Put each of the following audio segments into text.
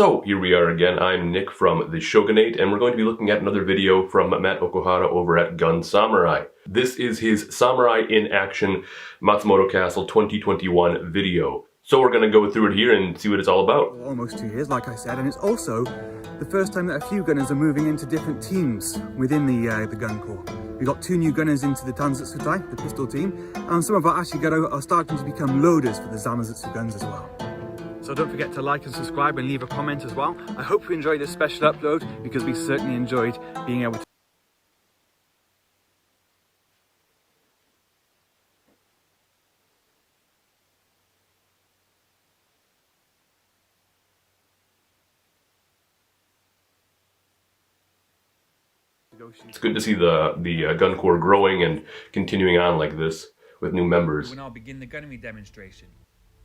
So here we are again. I'm Nick from the Shogunate, and we're going to be looking at another video from Matt Okuhara over at Gun Samurai. This is his Samurai in Action Matsumoto Castle 2021 video. So we're going to go through it here and see what it's all about. Almost 2 years, like I said, and it's also the first time that a few gunners are moving into different teams within the Gun Corps. We got 2 new gunners into the Tanzutsutai, the pistol team, and some of our Ashigaru are starting to become loaders for the Zamazutsu guns as well. So don't forget to like and subscribe and leave a comment as well. I hope you enjoyed this special upload because we certainly enjoyed being able to. It's good to see the Gun Corps growing and continuing on like this with new members. We'll now begin the gunnery demonstration.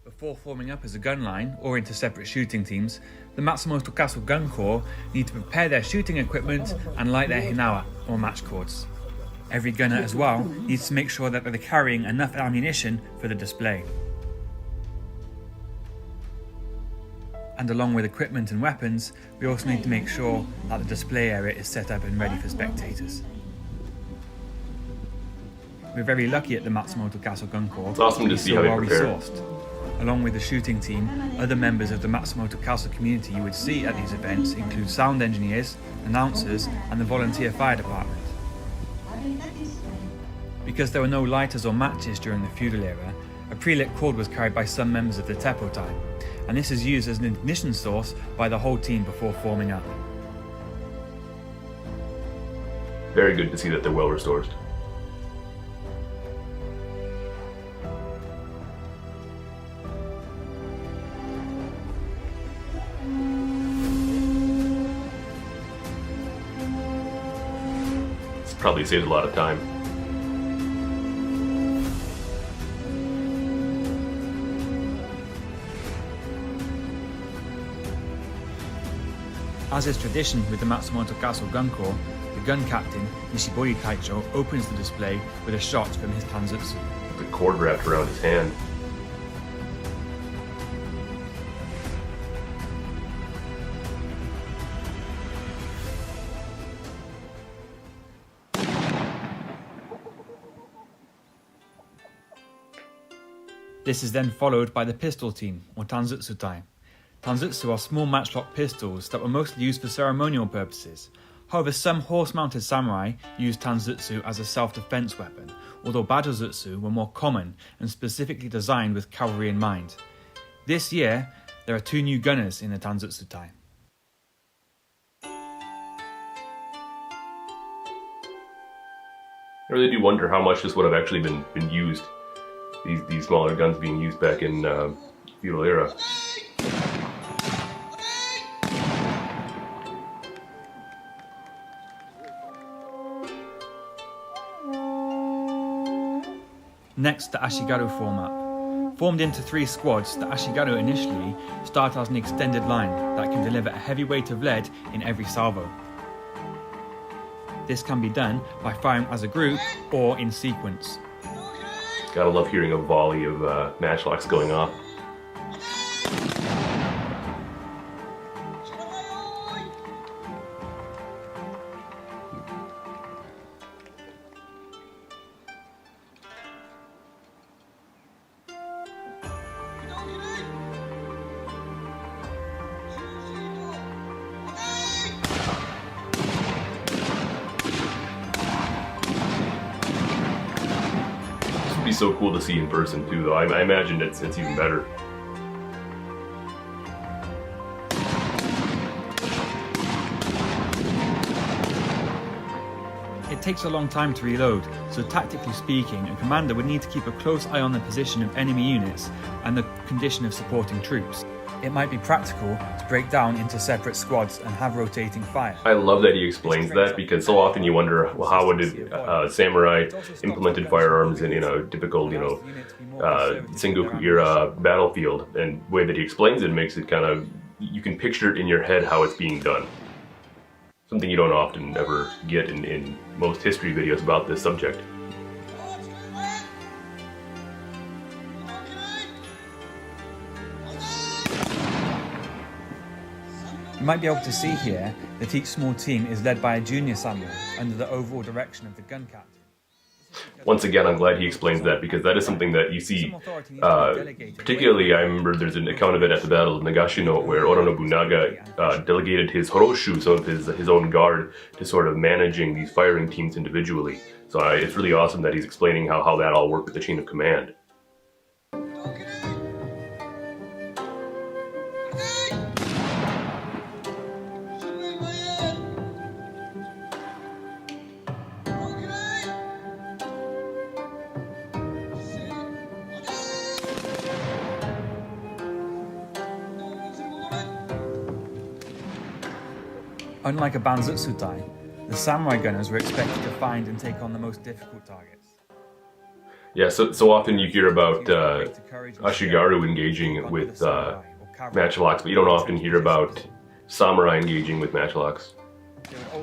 Before forming up as a gun line or into separate shooting teams, the Matsumoto Castle Gun Corps need to prepare their shooting equipment and light their hinawa or match cords. Every gunner as well needs to make sure that they're carrying enough ammunition for the display. And along with equipment and weapons, we also need to make sure that the display area is set up and ready for spectators. We're very lucky at the Matsumoto Castle Gun Corps. It's awesome to see how they prepare. Along with the shooting team, other members of the Matsumoto Castle community you would see at these events include sound engineers, announcers, and the volunteer fire department. Because there were no lighters or matches during the feudal era, a pre-lit cord was carried by some members of the Teppotai, and this is used as an ignition source by the whole team before forming up. Very good to see that they're well resourced. Probably saved a lot of time. As is tradition with the Matsumoto Castle Gun Corps, the gun captain, Nishibori Taicho, opens the display with a shot from his Tanzutsu. The cord wrapped around his hand. This is then followed by the pistol team, or Tanzutsutai. Tanzutsu are small matchlock pistols that were mostly used for ceremonial purposes. However, some horse-mounted samurai used Tanzutsu as a self-defense weapon, although Battlezutsu were more common and specifically designed with cavalry in mind. This year, there are 2 new gunners in the Tanzutsutai. I really do wonder how much this would have actually been used. These smaller guns being used back in feudal era. Next, the Ashigaru form up. Formed into 3 squads, the Ashigaru initially start as an extended line that can deliver a heavy weight of lead in every salvo. This can be done by firing as a group or in sequence. Gotta love hearing a volley of matchlocks going off. Be so cool to see in person too, though. I imagine it's even better. It takes a long time to reload, so tactically speaking, a commander would need to keep a close eye on the position of enemy units and the condition of supporting troops. It might be practical to break down into separate squads and have rotating fire. I love that he explains that, because so often you wonder, well, how would samurai implemented firearms in a typical, Sengoku era battlefield, and the way that he explains it makes it kind of, you can picture it in your head how it's being done. Something you don't often ever get in most history videos about this subject. You might be able to see here that each small team is led by a junior samurai under the overall direction of the gun captain. Once again, I'm glad he explains that, because that is something that you see, particularly I remember there's an account of it at the Battle of Nagashino where Oda Nobunaga delegated his horoshu, so his own guard, to sort of managing these firing teams individually. So it's really awesome that he's explaining how that all worked with the chain of command. Unlike a Banzutsutai, the samurai gunners were expected to find and take on the most difficult targets. Yeah, so often you hear about Ashigaru engaging with matchlocks, but you don't often hear about samurai engaging with matchlocks.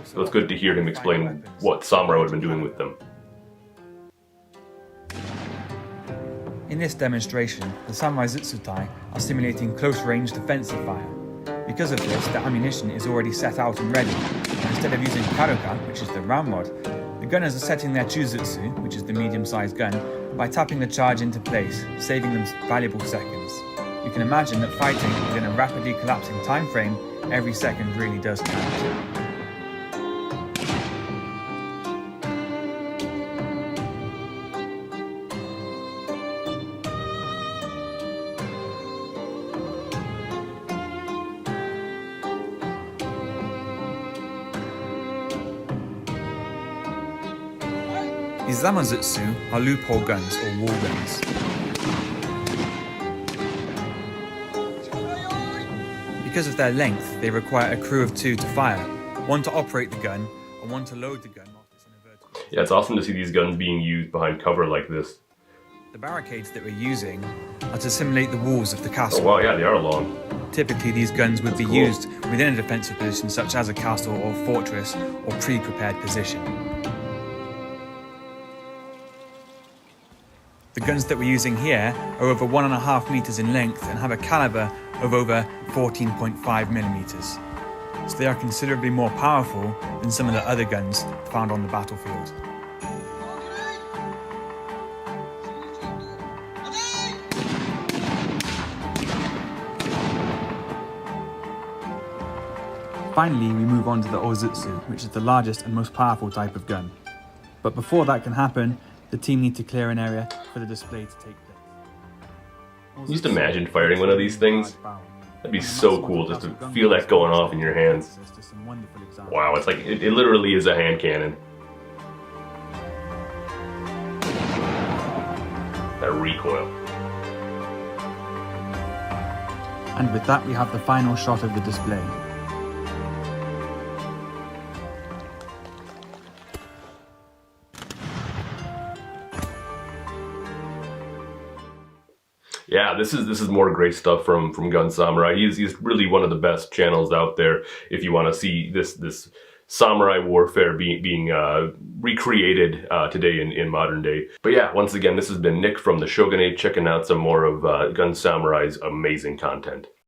So it's good to hear him explain what samurai would have been doing with them. In this demonstration, the samurai Zutsutai are simulating close-range defensive fire. Because of this, the ammunition is already set out and ready, and instead of using karuka, which is the ramrod, the gunners are setting their chuzutsu, which is the medium-sized gun, by tapping the charge into place, saving them valuable seconds. You can imagine that fighting within a rapidly collapsing time frame, every second really does count. These Zamazutsu are loophole guns or wall guns. Because of their length, they require a crew of 2 to fire, one to operate the gun and one to load the gun while it's in a vertical. Yeah, it's awesome to see these guns being used behind cover like this. The barricades that we're using are to simulate the walls of the castle. Oh wow, yeah, they are long. Typically, these guns would be cool. used within a defensive position such as a castle or fortress or pre-prepared position. The guns that we're using here are over 1.5 meters in length and have a caliber of over 14.5 millimeters. So they are considerably more powerful than some of the other guns found on the battlefield. Finally, we move on to the Ozutsu, which is the largest and most powerful type of gun. But before that can happen, the team need to clear an area for the display to take place. Just imagine firing one of these things. That'd be so cool just to feel that going off in your hands. Wow, it's like, it literally is a hand cannon. That recoil. And with that, we have the final shot of the display. Yeah, this is more great stuff from Gun Samurai. He's really one of the best channels out there if you want to see this samurai warfare being recreated today in modern day. But yeah, once again, this has been Nick from the Shogunate, checking out some more of Gun Samurai's amazing content.